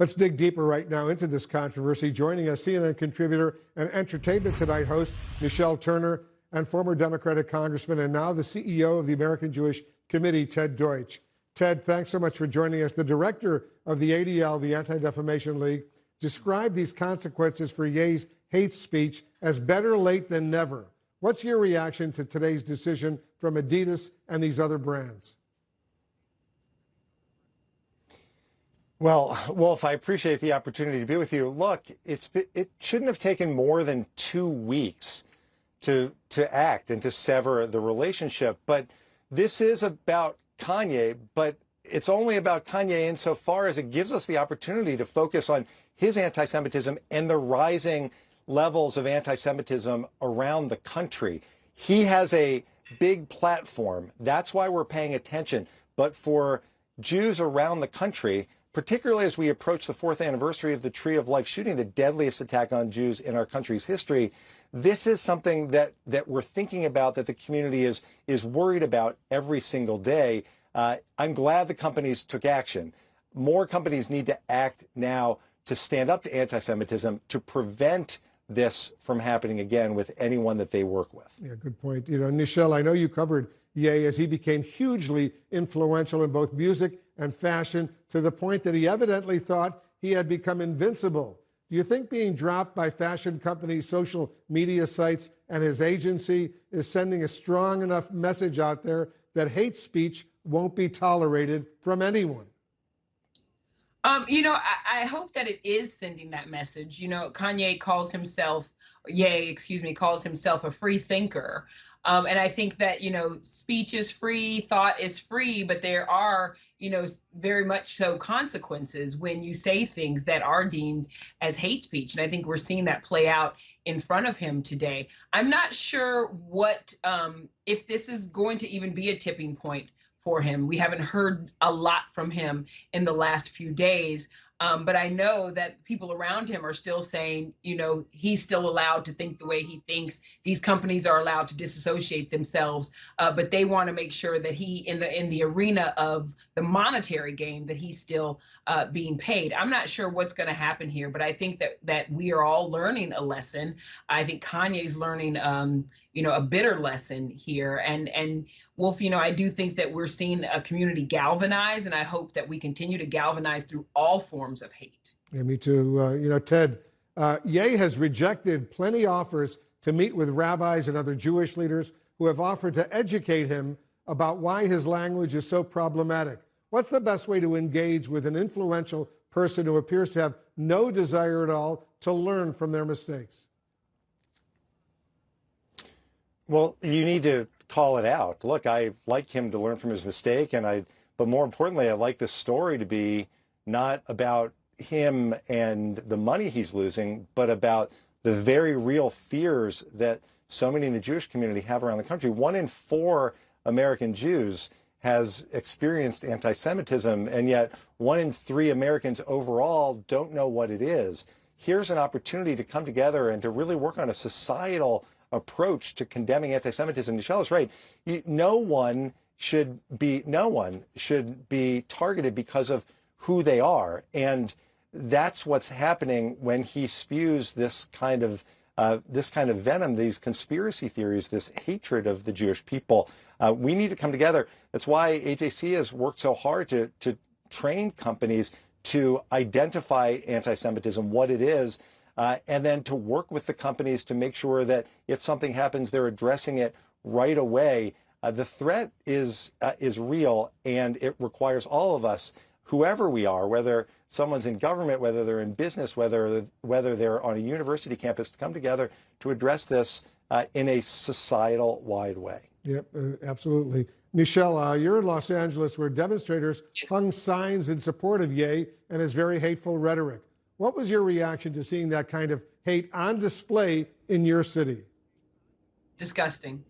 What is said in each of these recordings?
Let's dig deeper right now into this controversy. Joining us, CNN contributor and Entertainment Tonight host Nichelle Turner, and former Democratic congressman and now the CEO of the American Jewish Committee, Ted Deutch. Ted, thanks so much for joining us. The director of the ADL, the Anti-Defamation League, described these consequences for Ye's hate speech as better late than never. What's your reaction to today's decision from Adidas and these other brands? Well, Wolf, I appreciate the opportunity to be with you. Look, it shouldn't have taken more than 2 weeks to act and to sever the relationship. But this is about Kanye, but it's only about Kanye insofar as it gives us the opportunity to focus on his anti-Semitism and the rising levels of anti-Semitism around the country. He has a big platform. That's why we're paying attention. But for Jews around the country, particularly as we approach the 4th anniversary of the Tree of Life shooting, the deadliest attack on Jews in our country's history, this is something that we're thinking about, that the community is worried about every single day. I'm glad the companies took action. More companies need to act now to stand up to anti-Semitism, to prevent this from happening again with anyone that they work with. Yeah, good point. You know, Nichelle, I know you covered Ye as he became hugely influential in both music and fashion, to the point that he evidently thought he had become invincible. Do you think being dropped by fashion companies, social media sites, and his agency is sending a strong enough message out there that hate speech won't be tolerated from anyone? You know, I hope that it is sending that message. You know, Kanye calls himself, calls himself a free thinker. And I think that, you know, speech is free, thought is free, but there are, you know, very much so consequences when you say things that are deemed as hate speech. And I think we're seeing that play out in front of him today. I'm not sure what, if this is going to even be a tipping point for him. We haven't heard a lot from him in the last few days. But I know that people around him are still saying, you know, he's still allowed to think the way he thinks. These companies are allowed to disassociate themselves, but they want to make sure that he, in the arena of the monetary game, that he's still being paid. I'm not sure what's going to happen here, but I think that we are all learning a lesson. I think Kanye's learning, you know, a bitter lesson here. And Wolf, you know, I do think that we're seeing a community galvanize, and I hope that we continue to galvanize through all forms of hate. Yeah, me too. You know, Ted, Ye has rejected plenty offers to meet with rabbis and other Jewish leaders who have offered to educate him about why his language is so problematic. What's the best way to engage with an influential person who appears to have no desire at all to learn from their mistakes? Well, you need to call it out. Look, I like him to learn from his mistake, but more importantly, I like this story to be not about him and the money he's losing, but about the very real fears that so many in the Jewish community have around the country. 1 in 4 American Jews has experienced anti-Semitism, and yet 1 in 3 Americans overall don't know what it is. Here's an opportunity to come together and to really work on a societal approach to condemning anti-Semitism. Nichelle is right. No one should be targeted because of who they are, and that's what's happening when he spews this kind of venom, these conspiracy theories, this hatred of the Jewish people. We need to come together. That's why AJC has worked so hard to train companies to identify anti-Semitism, what it is, and then to work with the companies to make sure that if something happens, they're addressing it right away. The threat is real, and it requires all of us, whoever we are, whether someone's in government, whether they're in business, whether they're on a university campus, to come together to address this in a societal-wide way. Yep, absolutely. Nichelle, you're in Los Angeles, where demonstrators hung signs in support of Ye and his very hateful rhetoric. What was your reaction to seeing that kind of hate on display in your city? Disgusting.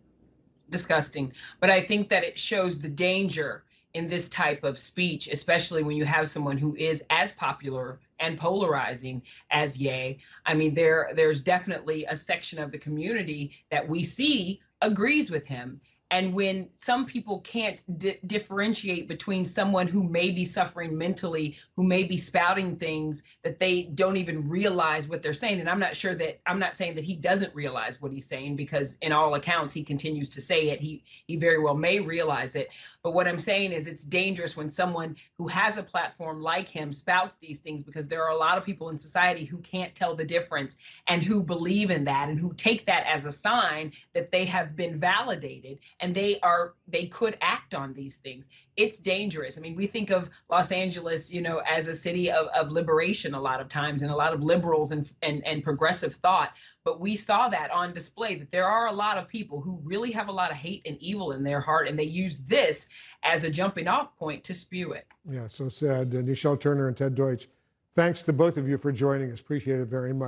Disgusting. But I think that it shows the danger in this type of speech, especially when you have someone who is as popular and polarizing as Ye. I mean, there's definitely a section of the community that we see agrees with him. And when some people can't differentiate between someone who may be suffering mentally, who may be spouting things that they don't even realize what they're saying. And I'm not saying that he doesn't realize what he's saying, because in all accounts, he continues to say it. He very well may realize it. But what I'm saying is it's dangerous when someone who has a platform like him spouts these things, because there are a lot of people in society who can't tell the difference and who believe in that and who take that as a sign that they have been validated and they could act on these things. It's dangerous. I mean, we think of Los Angeles, as a city of liberation a lot of times, and a lot of liberals and progressive thought. But we saw that on display, that there are a lot of people who really have a lot of hate and evil in their heart, and they use this as a jumping off point to spew it. Yeah, so sad. Nichelle Turner and Ted Deutch, thanks to both of you for joining us. Appreciate it very much.